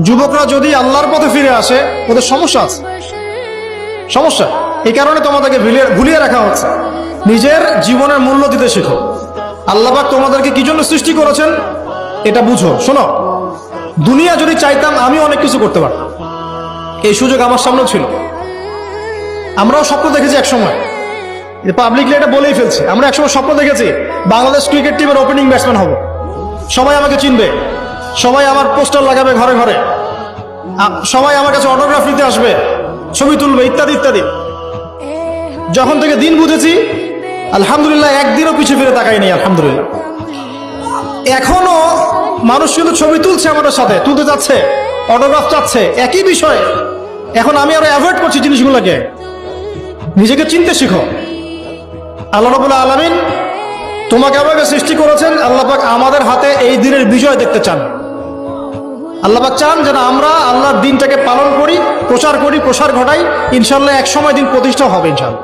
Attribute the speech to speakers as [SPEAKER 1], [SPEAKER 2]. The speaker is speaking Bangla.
[SPEAKER 1] যুবকরা যদি আল্লাহর পথে ফিরে আসে ওদের সমস্যা আছে, সমস্যা এই কারণে তোমাদেরকে ভুলিয়ে রাখা হচ্ছে। নিজের জীবনের মূল্য দিতে শেখো। আল্লাহ পাক তোমাদেরকে কি জন্য সৃষ্টি করেছেন এটা বুঝো। শোনো, দুনিয়া যদি চাইতাম আমি অনেক কিছু করতে পারতাম, এই সুযোগ আমার সামনেও ছিল। আমরাও স্বপ্ন দেখেছি একসময়, পাবলিকলি এটা বলেই ফেলছি, আমরা একসময় স্বপ্ন দেখেছি বাংলাদেশ ক্রিকেট টিমের ওপেনিং ব্যাটসম্যান হব, সবাই আমাকে চিনবে, সবাই আমার পোস্টার লাগাবে ঘরে ঘরে, সবাই আমার কাছে অটোগ্রাফ নিতে আসবে, ছবি তুলবে, ইত্যাদি ইত্যাদি। যখন থেকে দিন বুঝেছি আলহামদুলিল্লাহ একদিনও পিছিয়ে ফিরে তাকাই নেই আলহামদুলিল্লাহ। এখনো মানুষ কিন্তু ছবি তুলছে, আমাদের সাথে তুলতে যাচ্ছে, অটোগ্রাফ চাচ্ছে, একই বিষয়। এখন আমি আরো অ্যাভয়েড করছি জিনিসগুলোকে। নিজেকে চিনতে শিখো। আল্লাহ রাব্বুল আলামিন তোমাকে আমাকে সৃষ্টি করেছেন, আল্লাহ পাক আমাদের হাতে এই দিনের বিজয় দেখতে চান। আল্লাহ পাক চান যেন আমরা আল্লাহর দিনটাকে পালন করি, প্রচার করি, প্রসার ঘটাই। ইনশাআল্লাহ এক সময় দিন প্রতিষ্ঠা হবে ইনশাআল্লাহ।